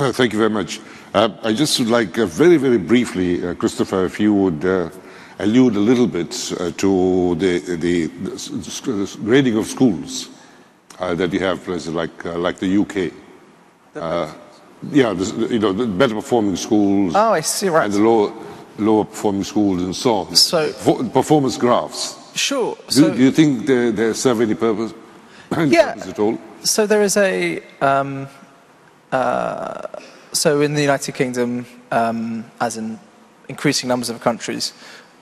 Thank you very much. I just would like very, very briefly, Christopher, if you would allude a little bit to the grading of schools that you have places like the UK. Yeah, the better performing schools. Oh, I see, right. And the lower performing schools and so on. So, performance graphs. Sure. Do you think they serve any purpose? Yeah. Purpose at all? So there is a. So in the United Kingdom, as in increasing numbers of countries,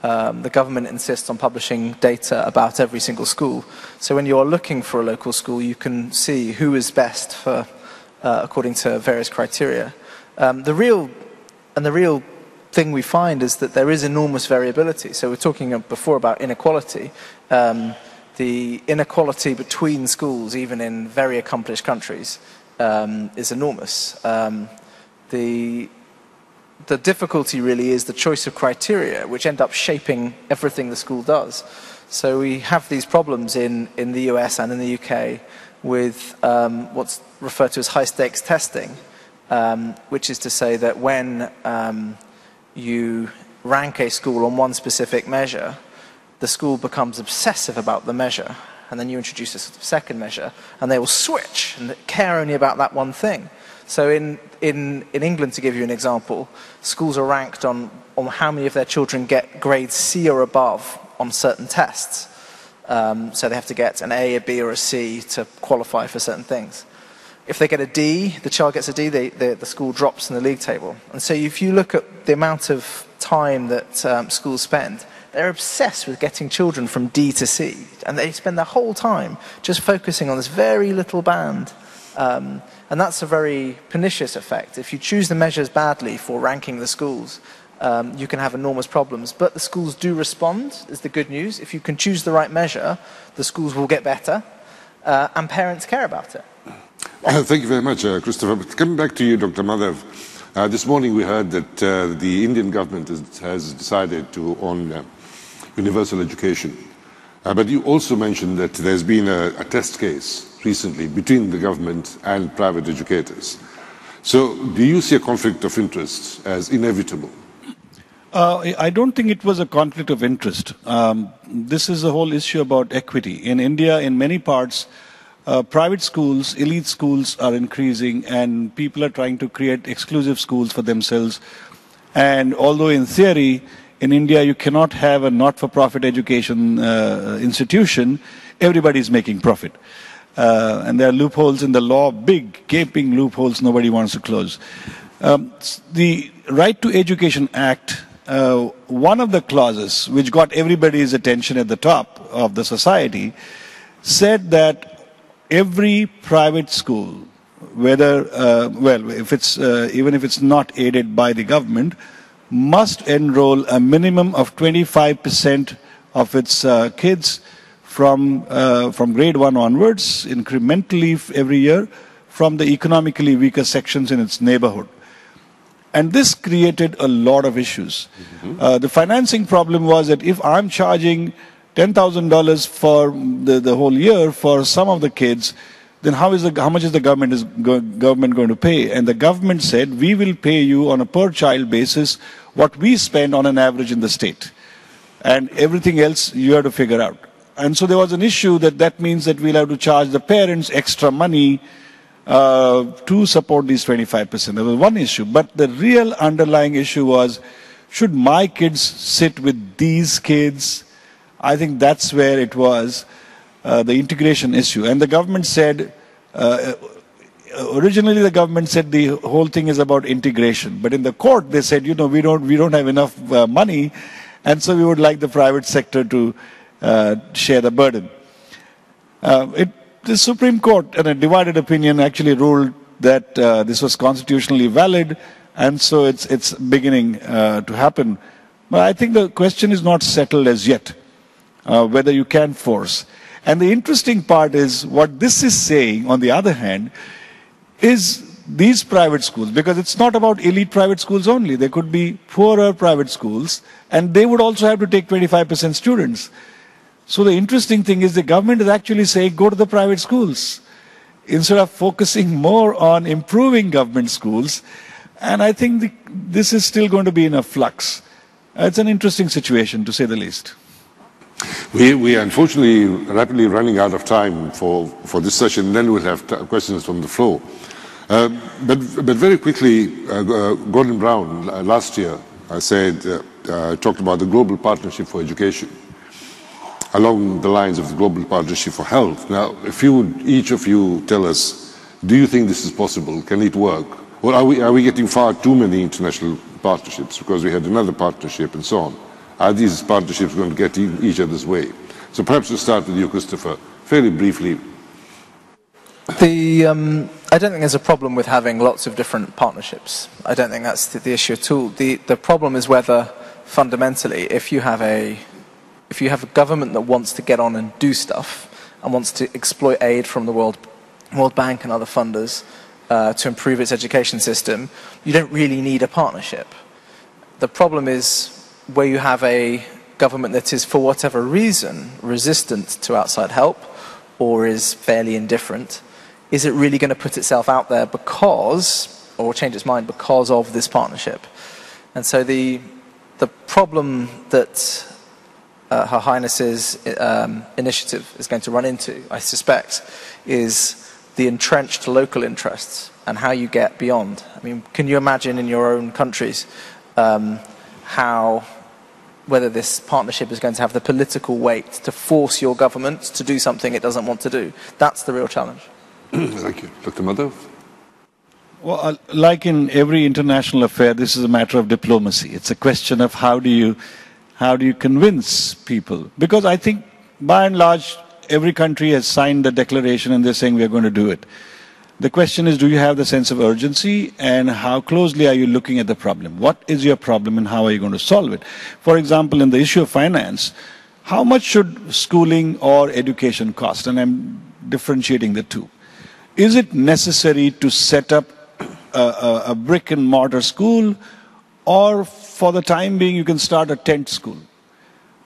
the government insists on publishing data about every single school. So when you're looking for a local school, you can see who is best for, according to various criteria. The real thing we find is that there is enormous variability. So we're talking before about inequality. The inequality between schools, even in very accomplished countries, is enormous. The difficulty really is the choice of criteria, which end up shaping everything the school does. So we have these problems in the US and in the UK with what's referred to as high-stakes testing, which is to say that when you rank a school on one specific measure, the school becomes obsessive about the measure, and then you introduce a sort of second measure, and they will switch and care only about that one thing. So in England, to give you an example, schools are ranked on how many of their children get grades C or above on certain tests. So they have to get an A, a B, or a C to qualify for certain things. If they get a D, the child gets a D, the school drops in the league table. And so if you look at the amount of time that schools spend, they're obsessed with getting children from D to C. And they spend their whole time just focusing on this very little band. And that's a very pernicious effect. If you choose the measures badly for ranking the schools, you can have enormous problems. But the schools do respond, is the good news. If you can choose the right measure, the schools will get better, and parents care about it. Thank you very much, Christopher. But coming back to you, Dr. Madhav, this morning we heard that the Indian government has decided on universal education. But you also mentioned that there's been a test case recently between the government and private educators. So do you see a conflict of interest as inevitable? I don't think it was a conflict of interest. This is a whole issue about equity. In India, in many parts, private schools, elite schools are increasing, and people are trying to create exclusive schools for themselves. And although in theory, in India, you cannot have a not-for-profit education institution, everybody is making profit. And there are loopholes in the law, big, gaping loopholes nobody wants to close. The Right to Education Act, one of the clauses which got everybody's attention at the top of the society, said that every private school, whether, even if it's not aided by the government, must enroll a minimum of 25% of its kids from grade 1 onwards, incrementally every year, from the economically weaker sections in its neighborhood. And this created a lot of issues. The financing problem was that if I'm charging $10,000 for the whole year for some of the kids, then how much is the government going to pay? And the government said, we will pay you on a per child basis what we spend on an average in the state. And everything else you have to figure out. And so there was an issue that means that we'll have to charge the parents extra money to support these 25%. There was one issue. But the real underlying issue was, should my kids sit with these kids? I think that's where it was, the integration issue. And the government said, originally the government said the whole thing is about integration. But in the court they said, we don't have enough money, and so we would like the private sector to share the burden. The Supreme Court, in a divided opinion, actually ruled that this was constitutionally valid, and so it's beginning to happen. But I think the question is not settled as yet, whether you can force. And the interesting part is, what this is saying, on the other hand, is these private schools, because it's not about elite private schools only. There could be poorer private schools, and they would also have to take 25% students. So the interesting thing is the government is actually saying, go to the private schools. instead of focusing more on improving government schools. And I think this is still going to be in a flux. It's an interesting situation, to say the least. We are unfortunately rapidly running out of time for this session. Then we'll have questions from the floor. But very quickly, Gordon Brown last year talked about the Global Partnership for Education along the lines of the Global Partnership for Health. Now, if you would, each of you tell us, do you think this is possible? Can it work? Or are we getting far too many international partnerships because we had another partnership and so on? Are these partnerships going to get each other's way? So perhaps we'll start with you, Christopher, fairly briefly. I don't think there's a problem with having lots of different partnerships. I don't think that's the issue at all. The problem is whether, fundamentally, if you have a government that wants to get on and do stuff and wants to exploit aid from the World Bank and other funders to improve its education system, you don't really need a partnership. The problem is where you have a government that is, for whatever reason, resistant to outside help or is fairly indifferent. Is it really going to put itself out there or change its mind because of this partnership? And so the problem that Her Highness's initiative is going to run into, I suspect, is the entrenched local interests and how you get beyond. I mean, can you imagine in your own countries whether this partnership is going to have the political weight to force your government to do something it doesn't want to do? That's the real challenge. Thank you. Dr. Madhav? Well, like in every international affair, this is a matter of diplomacy. It's a question of how do you convince people? Because I think, by and large, every country has signed the declaration and they're saying we're going to do it. The question is, do you have the sense of urgency and how closely are you looking at the problem? What is your problem and how are you going to solve it? For example, in the issue of finance, how much should schooling or education cost? And I'm differentiating the two. Is it necessary to set up a brick and mortar school, or for the time being you can start a tent school?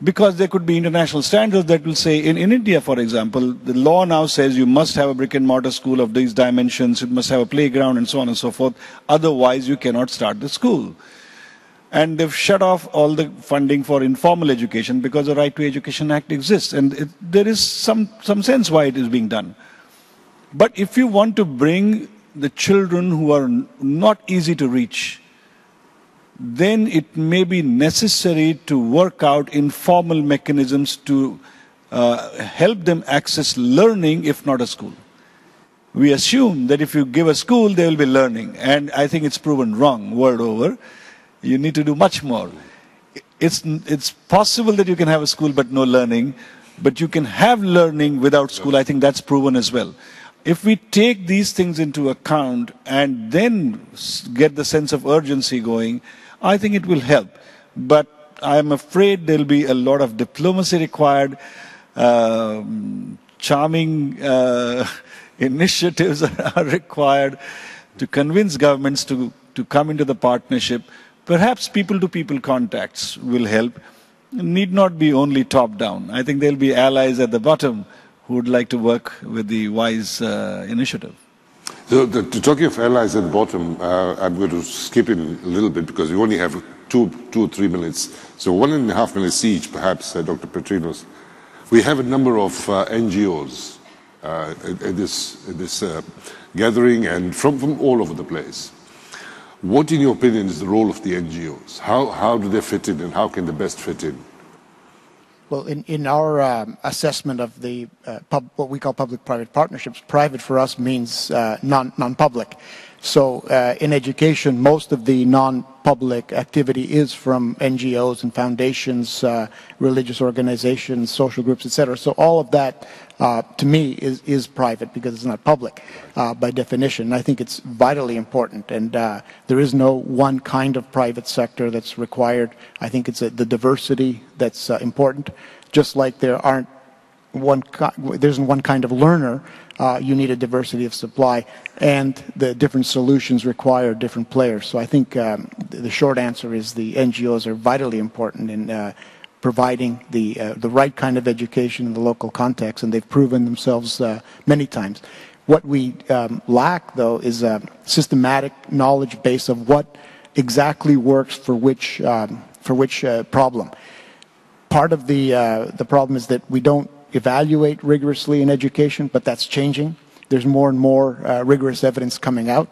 Because there could be international standards that will say, in India, for example, the law now says you must have a brick and mortar school of these dimensions, it must have a playground and so on and so forth, otherwise you cannot start the school. And they've shut off all the funding for informal education because the Right to Education Act exists, and there is some sense why it is being done. But if you want to bring the children who are not easy to reach, then it may be necessary to work out informal mechanisms to help them access learning, if not a school. We assume that if you give a school, they will be learning, and I think it's proven wrong world over. You need to do much more. It's possible that you can have a school but no learning, but you can have learning without school. I think that's proven as well. If we take these things into account and then get the sense of urgency going, I think it will help. But I'm afraid there'll be a lot of diplomacy required. Charming initiatives are required to convince governments to come into the partnership. Perhaps people-to-people contacts will help. It need not be only top-down. I think there'll be allies at the bottom who would like to work with the WISE initiative. So, talking of allies at the bottom, I'm going to skip in a little bit because we only have two or 3 minutes. So 1.5 minutes each, perhaps, Dr. Petrinos. We have a number of NGOs at this gathering and from all over the place. What, in your opinion, is the role of the NGOs? How do they fit in and how can they best fit in? Well, in our assessment of the what we call public-private partnerships, private for us means non-public. So in education, most of the non-public activity is from NGOs and foundations, religious organizations, social groups, etc. So all of that, to me, is private because it's not public by definition. I think it's vitally important, and there is no one kind of private sector that's required. I think it's the diversity that's important. Just like there isn't one kind of learner, you need a diversity of supply, and the different solutions require different players. So I think the short answer is the NGOs are vitally important in providing the right kind of education in the local context, and they've proven themselves many times. What we lack, though, is a systematic knowledge base of what exactly works for which problem. Part of the problem is that we don't evaluate rigorously in education, but that's changing. There's more and more rigorous evidence coming out.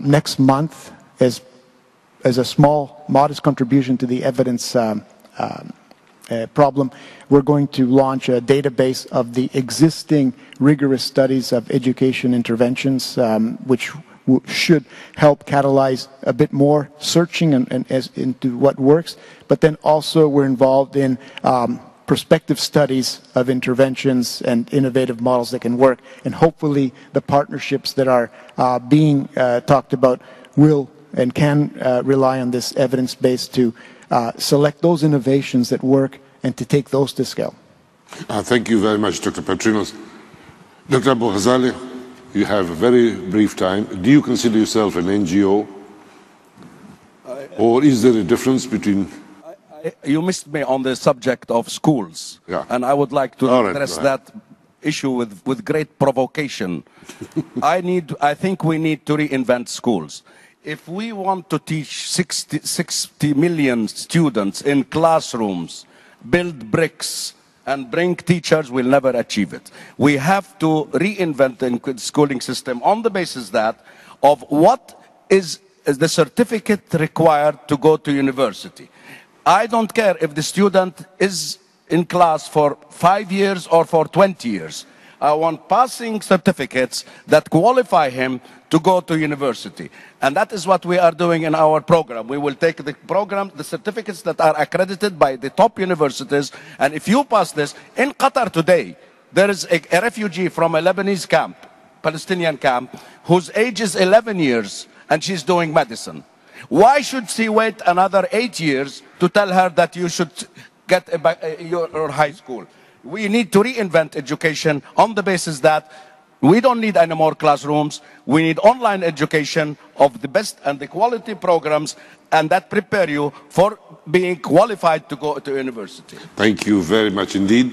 Next month, as a small, modest contribution to the evidence problem, we're going to launch a database of the existing rigorous studies of education interventions, which should help catalyze a bit more searching into what works. But then also we're involved in prospective studies of interventions and innovative models that can work. And hopefully the partnerships that are being talked about will and can rely on this evidence base to select those innovations that work and to take those to scale. Thank you very much, Dr. Patrinos. Dr. Abu-Ghazaleh, you have a very brief time. Do you consider yourself an NGO? Or is there a difference between... You missed me on the subject of schools. Yeah. And I would like to address that issue with great provocation. I think we need to reinvent schools. If we want to teach 60 million students in classrooms, build bricks, and bring teachers, we'll never achieve it. We have to reinvent the schooling system on the basis of what is the certificate required to go to university. I don't care if the student is in class for 5 years or for 20 years. I want passing certificates that qualify him to go to university. And that is what we are doing in our program. We will take the program, the certificates that are accredited by the top universities, and if you pass this, in Qatar today, there is a refugee from a Lebanese camp, Palestinian camp, whose age is 11 years, and she's doing medicine. Why should she wait another 8 years to tell her that you should get your high school? We need to reinvent education on the basis that we don't need any more classrooms. We need online education of the best and the quality programs, and that prepare you for being qualified to go to university. Thank you very much indeed.